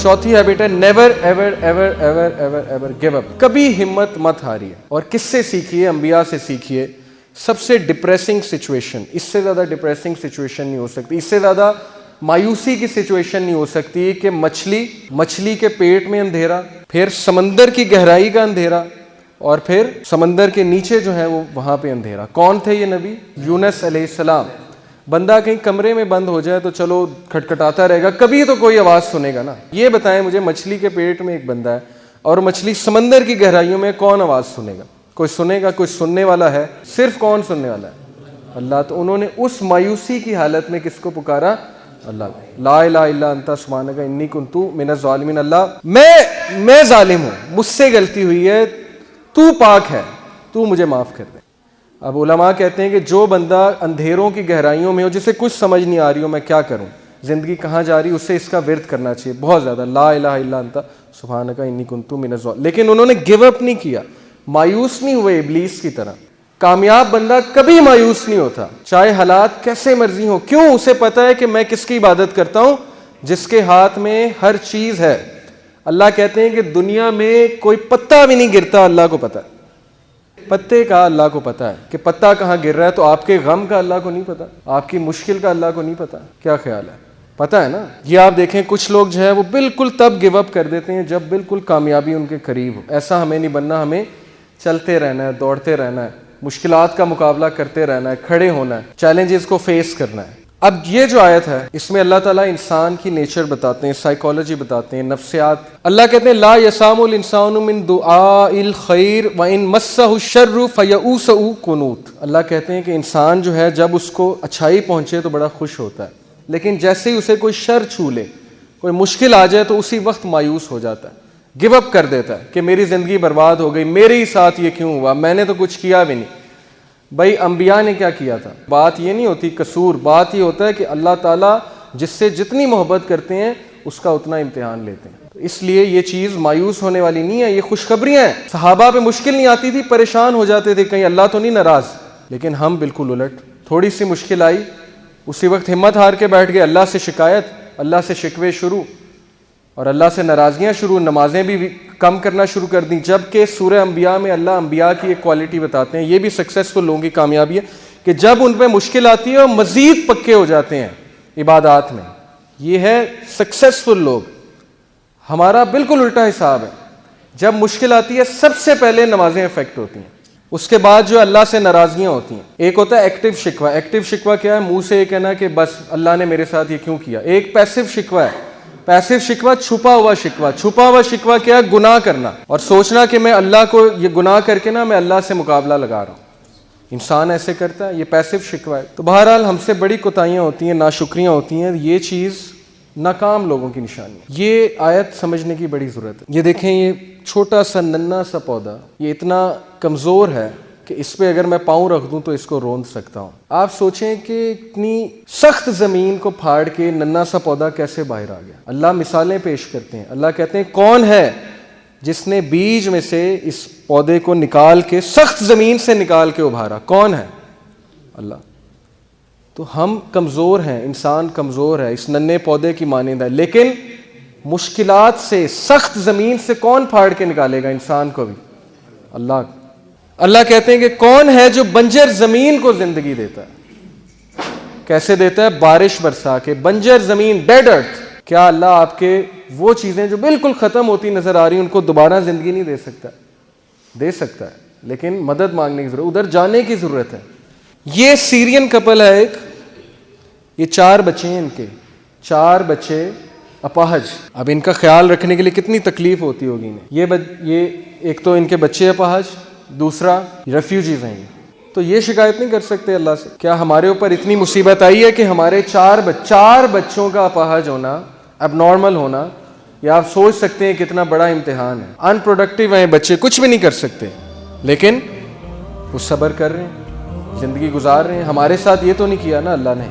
چوتھی ہیبٹ ہے never ever ever ever ever ever give up. کبھی ہمت مت ہاریے. اور کس سے سیکھیے؟ انبیاء سے سیکھیے. سب سے ڈپریسنگ سچویشن، اس سے زیادہ ڈپریسنگ سچویشن نہیں ہو سکتی، اس سے زیادہ مایوسی کی سچویشن نہیں ہو سکتی کہ مچھلی کے پیٹ میں اندھیرا، پھر سمندر کی گہرائی کا اندھیرا، اور پھر سمندر کے نیچے جو ہے وہ وہاں پہ اندھیرا. کون تھے یہ نبی؟ یونس علیہ السلام. بندہ کہیں کمرے میں بند ہو جائے تو چلو کھٹکھٹاتا رہے گا، کبھی تو کوئی آواز سنے گا نا. یہ بتائیں مجھے، مچھلی کے پیٹ میں ایک بندہ ہے اور مچھلی سمندر کی گہرائیوں میں، کون آواز سنے گا؟ کوئی سنے گا؟ کوئی سننے والا ہے؟ صرف کون سننے والا ہے؟ اللہ. تو انہوں نے اس مایوسی کی حالت میں کس کو پکارا؟ اللہ. لا الہ الا انت سبحانک انی کنت من الظالمین. اللہ میں ظالم ہوں، مجھ سے غلطی ہوئی ہے، تو پاک ہے، تو مجھے معاف کر دے. اب علماء کہتے ہیں کہ جو بندہ اندھیروں کی گہرائیوں میں ہو، جسے کچھ سمجھ نہیں آ رہی ہو میں کیا کروں، زندگی کہاں جا رہی، اسے اس کا ورد کرنا چاہیے بہت زیادہ، لا الہ الا انت سبحانک انی کنت من الظالمین. لیکن انہوں نے گیو اپ نہیں کیا، مایوس نہیں ہوئے ابلیس کی طرح. کامیاب بندہ کبھی مایوس نہیں ہوتا، چاہے حالات کیسے مرضی ہو. کیوں؟ اسے پتا ہے کہ میں کس کی عبادت کرتا ہوں؟ جس کے ہاتھ میں ہر چیز ہے. اللہ کہتے ہیں کہ دنیا میں کوئی پتا بھی نہیں گرتا، اللہ کو پتا ہے. پتے کا اللہ کو پتا ہے کہ پتا کہاں گر رہا ہے. تو آپ کے غم کا اللہ کو نہیں پتا؟ آپ کی مشکل کا اللہ کو نہیں پتا؟ کیا خیال ہے؟ پتا ہے نا. یہ آپ دیکھیں کچھ لوگ جو ہے وہ بالکل تب گیو اپ کر دیتے ہیں جب بالکل کامیابی ان کے قریب ہو. ایسا ہمیں نہیں بننا، ہمیں چلتے رہنا ہے، دوڑتے رہنا ہے، مشکلات کا مقابلہ کرتے رہنا ہے، کھڑے ہونا ہے، چیلنجز کو فیس کرنا ہے. اب یہ جو آیت ہے اس میں اللہ تعالیٰ انسان کی نیچر بتاتے ہیں، سائیکالوجی بتاتے ہیں، نفسیات. اللہ کہتے ہیں لا یسام الانسان من دعاء الخیر وان مسہ الشر فیئوس قنوط. اللہ کہتے ہیں کہ انسان جو ہے جب اس کو اچھائی پہنچے تو بڑا خوش ہوتا ہے، لیکن جیسے ہی اسے کوئی شر چھو لے، کوئی مشکل آ جائے تو اسی وقت مایوس ہو جاتا ہے، گیو اپ کر دیتا ہے کہ میری زندگی برباد ہو گئی، میرے ہی ساتھ یہ کیوں ہوا، میں نے تو کچھ کیا بھی نہیں. بھائی انبیاء نے کیا کیا تھا؟ بات یہ نہیں ہوتی قصور، بات یہ ہوتا ہے کہ اللہ تعالیٰ جس سے جتنی محبت کرتے ہیں اس کا اتنا امتحان لیتے ہیں. اس لیے یہ چیز مایوس ہونے والی نہیں ہے، یہ خوشخبریاں ہیں. صحابہ پہ مشکل نہیں آتی تھی، پریشان ہو جاتے تھے کہیں اللہ تو نہیں ناراض. لیکن ہم بالکل الٹ، تھوڑی سی مشکل آئی اسی وقت ہمت ہار کے بیٹھ گئے، اللہ سے شکایت، اللہ سے شکوے شروع، اور اللہ سے ناراضگیاں شروع، نمازیں بھی کم کرنا شروع کر دیں. جبکہ سورہ انبیاء میں اللہ انبیاء کی ایک کوالٹی بتاتے ہیں، یہ بھی سکسیسفل لوگوں کی کامیابی ہے کہ جب ان پہ مشکل آتی ہے وہ مزید پکے ہو جاتے ہیں عبادات میں. یہ ہے سکسیسفل لوگ. ہمارا بالکل الٹا حساب ہے، جب مشکل آتی ہے سب سے پہلے نمازیں افیکٹ ہوتی ہیں، اس کے بعد جو اللہ سے ناراضگیاں ہوتی ہیں. ایک ہوتا ہے ایکٹیو شکوہ. ایکٹیو شکوہ کیا ہے؟ منہ سے یہ کہنا کہ بس اللہ نے میرے ساتھ یہ کیوں کیا. ایک پیسو شکوہ ہے. پیسو شکوہ چھپا ہوا شکوہ. چھپا ہوا شکوہ کیا ہے؟ گناہ کرنا اور سوچنا کہ میں اللہ کو یہ گناہ کر کے نا میں اللہ سے مقابلہ لگا رہا ہوں. انسان ایسے کرتا ہے، یہ پیسو شکوہ ہے. تو بہرحال ہم سے بڑی کوتاہیاں ہوتی ہیں، ناشکریاں ہوتی ہیں. یہ چیز ناکام لوگوں کی نشانی ہے. یہ آیت سمجھنے کی بڑی ضرورت ہے. یہ دیکھیں، یہ چھوٹا سا ننھا سا پودا یہ اتنا کمزور ہے کہ اس پہ اگر میں پاؤں رکھ دوں تو اس کو روند سکتا ہوں. آپ سوچیں کہ اتنی سخت زمین کو پھاڑ کے ننھا سا پودا کیسے باہر آ گیا. اللہ مثالیں پیش کرتے ہیں. اللہ کہتے ہیں کون ہے جس نے بیج میں سے اس پودے کو نکال کے سخت زمین سے نکال کے ابھارا؟ کون ہے؟ اللہ. تو ہم کمزور ہیں، انسان کمزور ہے، اس ننھے پودے کی مانند ہے. لیکن مشکلات سے، سخت زمین سے کون پھاڑ کے نکالے گا انسان کو بھی؟ اللہ. اللہ کہتے ہیں کہ کون ہے جو بنجر زمین کو زندگی دیتا ہے؟ کیسے دیتا ہے؟ بارش برسا کے. بنجر زمین، ڈیڈ ارتھ. کیا اللہ آپ کے وہ چیزیں جو بالکل ختم ہوتی نظر آ رہی ان کو دوبارہ زندگی نہیں دے سکتا؟ دے سکتا ہے، لیکن مدد مانگنے کی ضرورت، ادھر جانے کی ضرورت ہے. یہ سیرین کپل ہے ایک، یہ 4 بچے ہیں، ان کے 4 بچے اپاہج. اب ان کا خیال رکھنے کے لیے کتنی تکلیف ہوتی ہوگی انہیں. یہ ایک تو ان کے بچے اپاہج، دوسرا ریفیوجیز ہیں. تو یہ شکایت نہیں کر سکتے اللہ سے؟ کیا ہمارے اوپر اتنی مصیبت آئی ہے کہ ہمارے 4 بچوں کا اپاہج ہونا، اب نارمل ہونا، یا آپ سوچ سکتے ہیں کتنا بڑا امتحان ہے. ان پروڈکٹیو ہیں بچے، کچھ بھی نہیں کر سکتے، لیکن وہ صبر کر رہے ہیں، زندگی گزار رہے ہیں. ہمارے ساتھ یہ تو نہیں کیا نا اللہ نے.